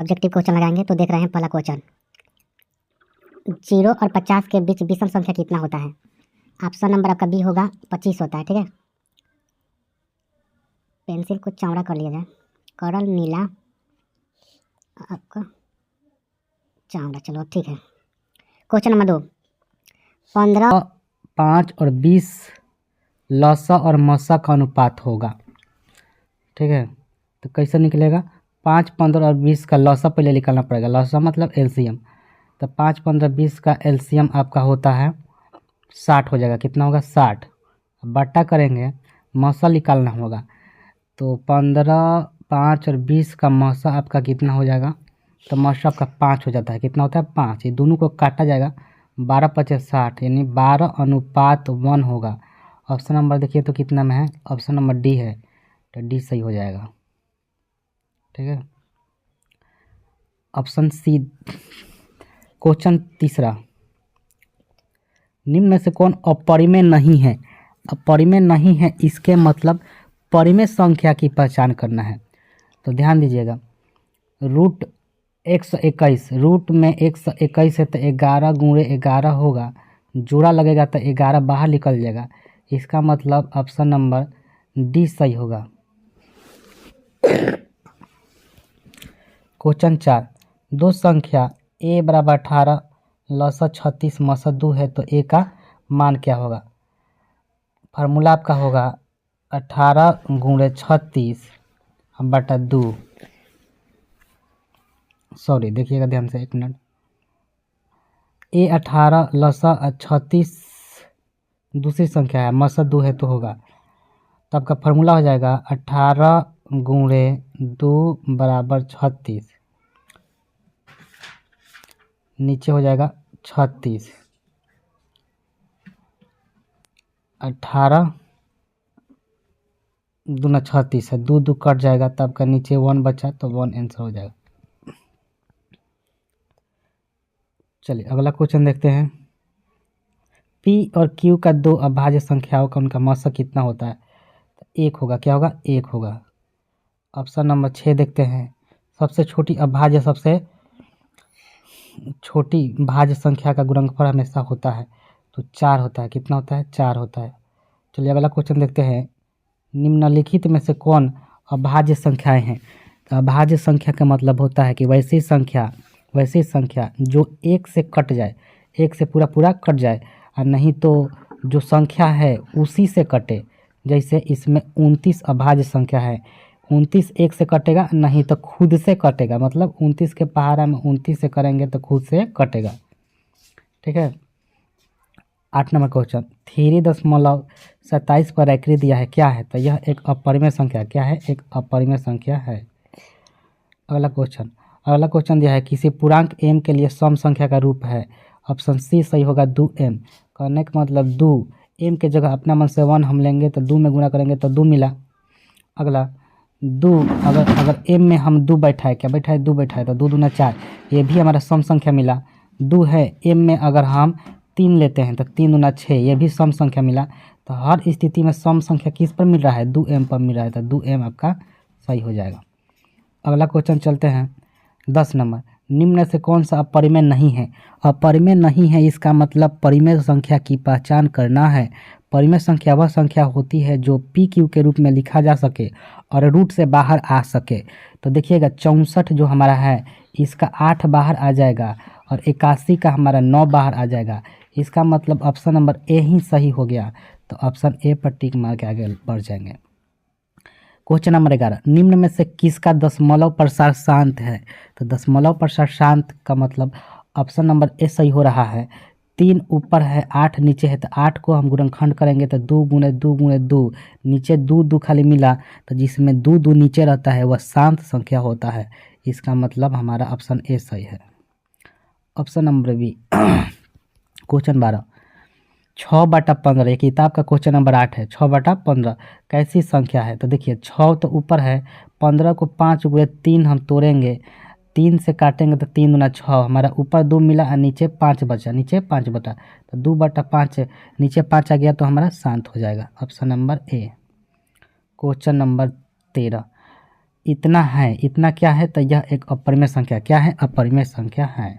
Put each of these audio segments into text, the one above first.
Objective question लगाएंगे तो देख रहे हैं पहला क्वेश्चन, 0 और 50 के बीच विषम संख्या कितना होता है। ऑप्शन नंबर आपका बी होगा 25 होता है। ठीक है, पेंसिल को चौड़ा कर लिया जाए, करल नीला आपका चौड़ा, चलो ठीक है। क्वेश्चन नंबर 2, 15 5 और 20 लसा और मसा का अनुपात होगा। ठीक है, तो कैसे निकलेगा? 5, 15 और 20 का लसा पहले निकालना पड़ेगा। लसा मतलब एलसीएम। तो 5, 15, 20 का एलसीएम आपका होता है 60 हो जाएगा। कितना होगा? 60। बट्टा करेंगे, मसा निकालना होगा। तो 15, 5 और 20 का मसा आपका कितना हो जाएगा? तो मसा आपका 5 हो जाता है। कितना होता है? 5। ये दोनों को काटा जाएगा, 12 5 60, यानी 12:1 होगा। ऑप्शन नंबर देखिए तो कितना में है? ऑप्शन नंबर डी है, तो डी सही हो जाएगा। ठीक है, ऑप्शन सी। क्वेश्चन तीसरा, निम्न में से कौन अपरिमेय नहीं है? अपरिमेय नहीं है, इसके मतलब परिमेय संख्या की पहचान करना है। तो ध्यान दीजिएगा, रूट 121, रूट में 121 है तो 11 गुणे 11 होगा, जोड़ा लगेगा तो 11 बाहर निकल जाएगा। इसका मतलब ऑप्शन नंबर डी सही होगा। क्वेश्चन 4, दो संख्या a बराबर 18 लसा 36 मसा 2 है तो a का मान क्या होगा? फार्मूला आपका होगा 18 गुणे 36 बटा 2। सॉरी, देखिएगा ध्यान से, 1 मिनट। a 18 लसा 36 दूसरी संख्या है, मसा 2 है तो होगा, तो आपका फार्मूला हो जाएगा 18 गुणे 2 बराबर 36, नीचे हो जाएगा 36, 18 दूना 36 है, 2 2 कट जाएगा तो आपका नीचे 1 बचा, तो 1 आंसर हो जाएगा। चलिए अगला क्वेश्चन देखते हैं। P और Q का दो अभाज्य संख्याओं का उनका मसा कितना होता है? तो 1 होगा। क्या होगा? 1 होगा। ऑप्शन नंबर 6 देखते हैं। सबसे छोटी अभाज्य सबसे छोटी भाज्य संख्या का गुणनफल हमेशा होता है, तो 4 होता है। कितना होता है? 4 होता है। चलिए अगला क्वेश्चन देखते हैं। निम्नलिखित में से कौन अभाज्य संख्याएं हैं? तो अभाज्य संख्या का मतलब होता है कि वैसी संख्या जो 1 से कट जाए, 1 से पूरा पूरा कट जाए, और नहीं तो जो संख्या है उसी से कटे। जैसे इसमें 29 अभाज्य संख्या है, 29 1 से कटेगा, नहीं तो खुद से कटेगा। मतलब 29 के पहाड़ा में 29 से करेंगे तो खुद से कटेगा। ठीक है, 8 नंबर क्वेश्चन, 3.27 पर आकृति दिया है, क्या है? तो यह एक अपरिमेय संख्या। क्या है? एक अपरिमेय संख्या है। अगला क्वेश्चन दिया है, किसी पूर्णांक m के लिए सम संख्या का रूप है। ऑप्शन सी सही होगा, 2m। कहने का मतलब 2, m के जगह अपना मन से 1 हम लेंगे तो 2 में गुणा करेंगे तो 2 मिला। अगला 2, अगर m में हम 2 बैठाए, क्या बैठाए? 2 बैठाए, तो 2 दूना 4, ये भी हमारा सम संख्या मिला। 2 है, m में अगर हम 3 लेते हैं तो 3 दूना 6, ये भी सम संख्या मिला। तो हर स्थिति में सम संख्या किस पर मिल रहा है? 2m पर मिल रहा है, तो 2m आपका सही हो जाएगा। अगला क्वेश्चन चलते हैं। 10 नंबर, निम्न से कौन सा अपरिमेय नहीं है? अपरिमेय नहीं है, इसका मतलब परिमेय संख्या की पहचान करना है। परिमेय संख्या वह संख्या होती है जो पी क्यू के रूप में लिखा जा सके और रूट से बाहर आ सके। तो देखिएगा 64 जो हमारा है, इसका 8 बाहर आ जाएगा, और 81 का हमारा 9 बाहर आ जाएगा। इसका मतलब ऑप्शन नंबर ए ही सही हो गया। तो ऑप्शन ए पर टिक मार के आगे बढ़ जाएंगे। क्वेश्चन नंबर 11, निम्न में से किसका दशमलव प्रसार शांत है? तो दशमलव प्रसार शांत का मतलब ऑप्शन नंबर ए सही हो रहा है। 3 ऊपर है, 8 नीचे है, तो 8 को हम गुणनखंड करेंगे तो 2 गुणे 2 गुणे 2, नीचे 2 2 खाली मिला, तो जिसमें 2 2 नीचे रहता है वह शांत संख्या होता है। इसका मतलब हमारा ऑप्शन ए सही है। Option number B. क्वेश्चन 12, 6/15, ये किताब का क्वेश्चन नंबर 8 है। 6/15 कैसी संख्या है? तो देखिए 6 तो ऊपर है, 15 को 5 गुणे 3 हम तोड़ेंगे, 3 से काटेंगे तो 3 दूना 6, हमारा ऊपर 2 मिला और नीचे 5 बचा, नीचे 5 बटा, तो 2/5 नीचे 5 आ गया, तो हमारा शांत हो जाएगा। Option number A. Question number 13, इतना है, इतना क्या है, तो यह एक अपरिमेय संख्या, क्या है, अपरिमेय संख्या है।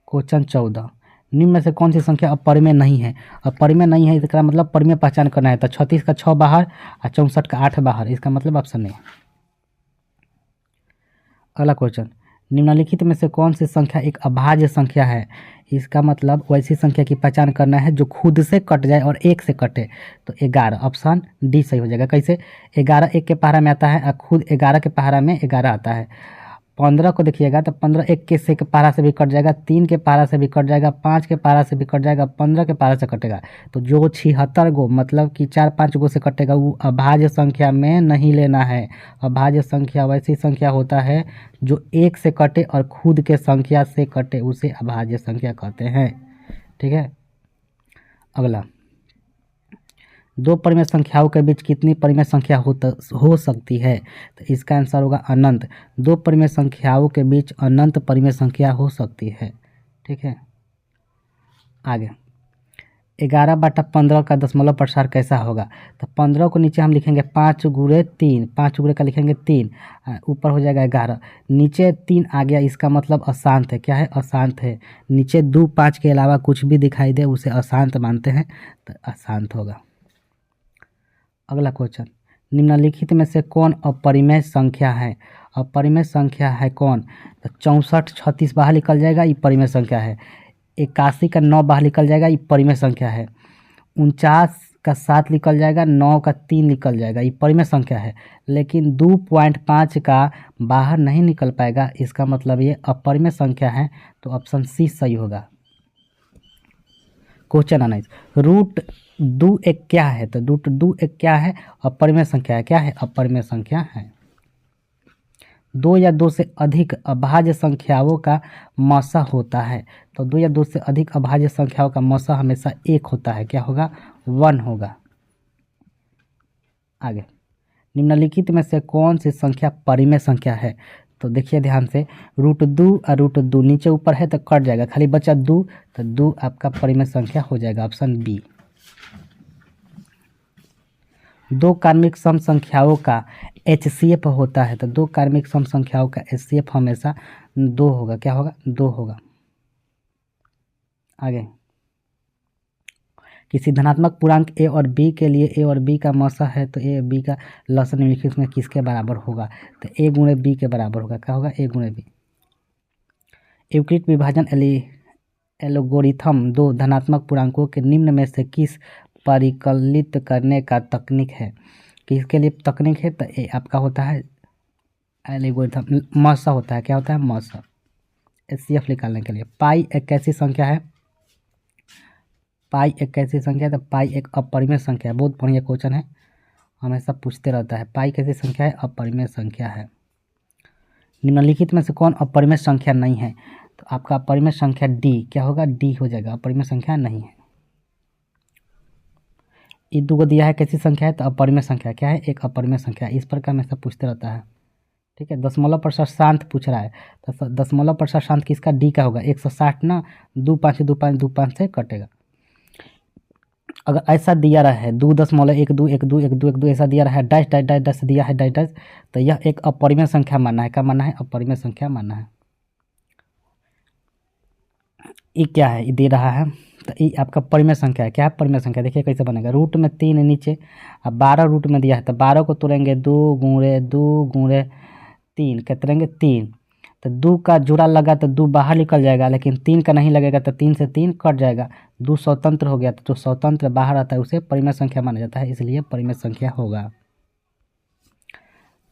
क्वेश्चन 14, निम्न में से कौन सी संख्या अपरिमेय नहीं है। अपरिमेय नहीं है इसका मतलब परिमेय पहचान करना है। तो 36 का 6 बाहर और 64 का 8 बाहर, इसका मतलब ऑप्शन नहीं। अगला क्वेश्चन, निम्नलिखित में से कौन सी संख्या एक अभाज्य संख्या है। इसका मतलब वैसी संख्या की पहचान करना है जो खुद से कट जाए और एक से कटे। तो 11, ऑप्शन डी सही हो जाएगा। कैसे, 11 एक के पहाड़ा में आता है और खुद 11 के पहाड़ा में 11 आता है। 15 को देखिएगा तो 15 एक के से पहाड़ा से भी कट जाएगा, 3 के पहाड़ा से भी कट जाएगा, 5 के पहाड़ा से भी कट जाएगा, 15 के पहाड़ा से कटेगा। तो जो 76 गो मतलब कि 4-5 गो से कटेगा वो अभाज्य संख्या में नहीं लेना है। अभाज्य संख्या वैसी संख्या होता है जो एक से कटे और खुद के संख्या से कटे, उसे अभाज्य संख्या कहते हैं। ठीक है। अगला, दो परिमेय संख्याओं के बीच कितनी परिमेय संख्या हो सकती है। तो इसका आंसर होगा अनंत। दो परिमेय संख्याओं के बीच अनंत परिमेय संख्या हो सकती है। ठीक है। आगे, 11/15 का दशमलव प्रसार कैसा होगा। तो 15 को नीचे हम लिखेंगे 5 गुणे 3, 5 गुणे का लिखेंगे 3, ऊपर हो जाएगा 11, नीचे 3 आ गया, इसका मतलब अशांत है। क्या है, अशांत है। नीचे 2 5 के अलावा कुछ भी दिखाई दे उसे अशांत मानते हैं, तो अशांत होगा। अगला क्वेश्चन, निम्नलिखित में से कौन अपरिमेय संख्या है। अपरिमेय संख्या है कौन। तो 64 36 बाहर निकल जाएगा, ये परिमेय संख्या है। 81 का 9 बाहर निकल जाएगा, ये परिमेय संख्या है। 49 का 7 निकल जाएगा, 9 का 3 निकल जाएगा, ये परिमेय संख्या है। लेकिन 2.5 का बाहर नहीं निकल पाएगा, इसका मतलब ये अपरिमेय संख्या है। तो ऑप्शन सी सही होगा। क्वेश्चन 19, रूट 2 एक क्या है। तो रूट 2 एक क्या है, अपरिमेय संख्या है। क्या है, अपरिमेय संख्या है। 2 या 2 से अधिक अभाज्य संख्याओं का मौसा होता है। तो 2 या 2 से अधिक अभाज्य संख्याओं का मौसा हमेशा 1 होता है। क्या होगा, 1 होगा। आगे, निम्नलिखित में से कौन सी संख्या परिमेय संख्या है। तो देखिए ध्यान से, रूट 2 और रूट 2 नीचे ऊपर है तो कट जाएगा, खाली बचा 2, तो 2 आपका परिमेय संख्या हो जाएगा, ऑप्शन बी। दो कार्मिक सम संख्याओं का HCF होता है। तो दो कार्मिक सम संख्याओं का HCF हमेशा 2 होगा। क्या होगा, 2 होगा। आगे, किसी धनात्मक पूर्णांक a और b के लिए a और b का मौसा है तो a और b का लसन निम्नलिखित में किसके बराबर होगा। तो a गुणे b के बराबर होगा। क्या होगा, a गुणे b। यूक्लिड विभाजन एल्गोरिथम दो धनात्मक पूर्णांकों के निम्न में से किस परिकलित करने का तकनीक है। किसके लिए तकनीक है, तो ये आपका होता है एल्गोरिथम, मौसा होता है। क्या होता है, मौसा। HCF निकालने के लिए। पाई एक कैसी संख्या है। पाई एक कैसी संख्या है, तो पाई एक अपरिमेय संख्या है। बहुत बढ़िया क्वेश्चन है, हमेशा पूछते रहता है। पाई कैसी संख्या है, अपरिमेय संख्या है। निम्नलिखित में से कौन अपरिमेय संख्या नहीं है। तो आपका अपरिमेय संख्या डी, क्या होगा, डी हो जाएगा, अपरिमेय संख्या नहीं है। ये 2 को दिया है कैसी संख्या है, तो अपरिमेय संख्या। क्या है, एक अपरिमेय संख्या। इस प्रकार में सब पूछते रहता है। ठीक है। दशमलव प्रसार शांत पूछ रहा है, तो दशमलव प्रसार शांत किसका, डी का होगा। 160 ना 2 5 2 5 2 5 से कटेगा। अगर ऐसा दिया रहा है 2.12121212 ऐसा दिया रहा है, डैश डैश डैश डैश दिया है, डैश डैश, तो यह एक अपरिमेय संख्या मानना है। क्या मानना है, अपरिमेय संख्या मानना है। ये क्या है, ये दे रहा है, तो ये आपका परिमेय संख्या है। क्या है, परिमेय संख्या। देखिए कैसे बनेगा, रूट में 3 नीचे, अब 12 रूट में दिया है, तो 12 को तोड़ेंगे 2 गुणे 3, क्या तोड़ेंगे 3, तो 2 का जोड़ा लगा तो 2 बाहर निकल जाएगा, लेकिन 3 का नहीं लगेगा तो 3 से 3 कट जाएगा, 2 स्वतंत्र हो गया। तो जो स्वतंत्र बाहर आता है उसे परिमेय संख्या माना जाता है, इसलिए परिमेय संख्या होगा।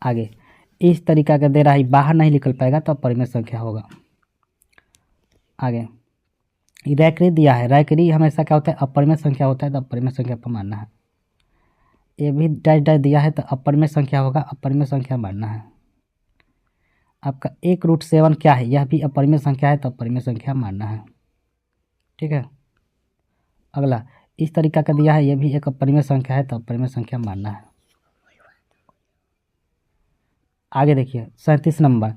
आगे, इस तरीका का दे रहा है, बाहर नहीं निकल पाएगा तो परिमेय संख्या होगा। आगे, रैकरी दिया है, रैकरी हमेशा क्या होता है, अपरिमेय संख्या होता है, तो अपरिमेय संख्या पर मानना है। ये भी डैश डैश दिया है तो अपरिमेय संख्या होगा, अपरिमेय संख्या मानना है। आपका 1√7 क्या है, यह भी अपरिमेय संख्या है, तो अपरिमेय संख्या मानना है। ठीक है। अगला, इस तरीका का दिया है, यह भी एक अपरिमेय संख्या है, तो अपरिमेय संख्या मानना है। आगे देखिए 37 नंबर,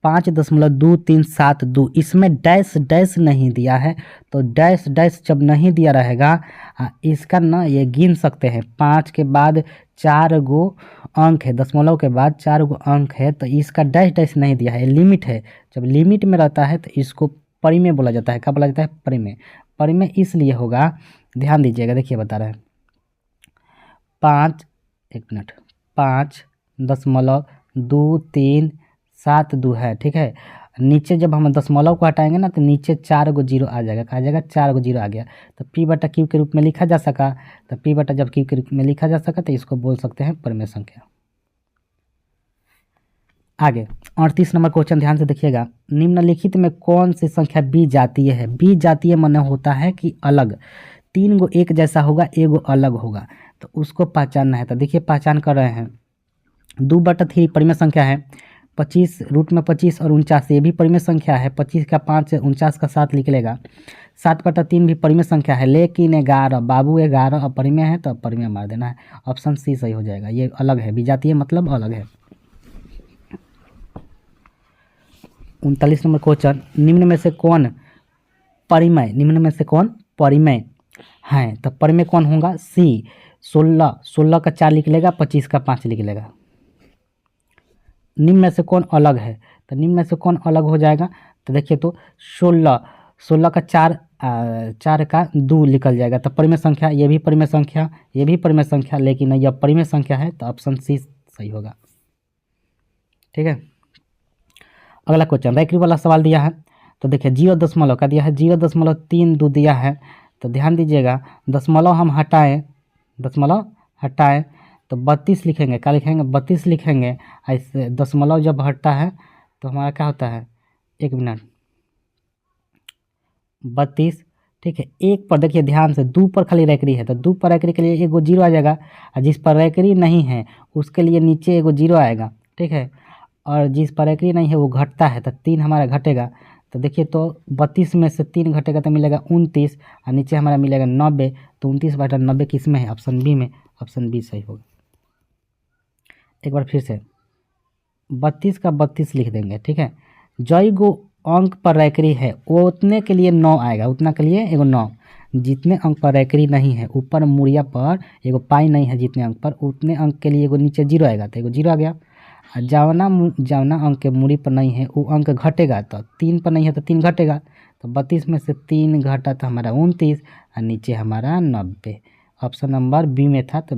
5.2372, इसमें डैश डैश नहीं दिया है, तो डैश डैश जब नहीं दिया रहेगा इसका ना ये गिन सकते हैं। 5 के बाद 4 गो अंक है, दशमलव के बाद 4 गो अंक है, तो इसका डैश डैश नहीं दिया है, लिमिट है। जब लिमिट में रहता है तो इसको परिमेय बोला जाता है। क्या बोला जाता है? परिमेय। परिमेय इसलिए होगा, ध्यान दीजिएगा, देखिए बता रहे हैं। 5.2.2372 है, ठीक है। नीचे जब हम दशमलव को हटाएंगे ना तो नीचे 4 गो जीरो आ जाएगा। कहा जाएगा 4 गो जीरो आ गया, तो पी बटा क्यू के रूप में लिखा जा सका। तो पी बटा जब क्यू के रूप में लिखा जा सका तो इसको बोल सकते हैं परिमेय संख्या। आगे 38 नंबर क्वेश्चन ध्यान से देखिएगा। निम्नलिखित में कौन सी संख्या बी जातीय है? बी जातीय माने होता है कि अलग, 3 गो एक जैसा होगा, 1 गो अलग होगा, तो उसको पहचानना है। तो देखिए पहचान कर रहे हैं। 2/3 परिमेय संख्या है। 25 रूट में 25 और 49 ये भी परिमेय संख्या है। 25 का 5 से 49 का 7 निकलेगा। 7/3 भी परिमेय संख्या है, लेकिन 11 बाबू 11 अपरिमेय है, तो अपरिमेय मार देना है। ऑप्शन सी सही हो जाएगा। ये अलग है, विजातीय मतलब अलग है। 39 नंबर क्वेश्चन। निम्न में से कौन परिमेय है? तो परिमेय कौन होगा? सी। 16 का 4 लिख लेगा, 25 का 5 लिख लेगा। निम्न में से कौन अलग है? तो निम्न में से कौन अलग हो जाएगा? तो देखिए, तो 16 का 4 का 2 निकल जाएगा, तो परिमेय संख्या, ये भी परिमेय संख्या, ये भी परिमेय संख्या, लेकिन यह परिमेय संख्या है, तो ऑप्शन सी सही होगा। ठीक है। अगला क्वेश्चन रैखिक वाला सवाल दिया है। तो देखिए 0.0 का दिया है, 0.32 दिया है। तो ध्यान दीजिएगा, दशमलव हम हटाएं तो 32 लिखेंगे। क्या लिखेंगे? 32 लिखेंगे। ऐसे दशमलव जब हटता है तो हमारा क्या होता है? 1 मिनट, 32, ठीक है। 1 पर देखिए ध्यान से, 2 पर खाली रैकरी है, तो 2 पर रैकरी के लिए 1 गो जीरो आ जाएगा, और जिस पर रैकरी नहीं है उसके लिए नीचे 1 गो जीरो आएगा, ठीक है। और जिस पर रैकरी नहीं है वो घटता है, तो 3 हमारा घटेगा। तो देखिए, तो 32 में से 3 घटेगा तो मिलेगा 29, और नीचे हमारा मिलेगा 90। तो 29/90 किस में है? ऑप्शन बी में। ऑप्शन बी सही होगा। एक बार फिर से 32 का 32 लिख देंगे, ठीक है। जय गो अंक पर रैकरी है वो उतने के लिए 9 आएगा, उतना के लिए एगो 9। जितने अंक पर रैकरी नहीं है, ऊपर मुड़िया पर एगो पाई नहीं है जितने अंक पर, उतने अंक के लिए एगो नीचे जीरो आएगा, तो एगो जीरो आ गया। जावना अंक के मूड़ी पर नहीं है वो अंक घटेगा, तो 3 पर नहीं है तो 3 घटेगा। तो 32 में से 3 घटा तो हमारा 29, और नीचे हमारा 90। ऑप्शन नंबर बी में था, तो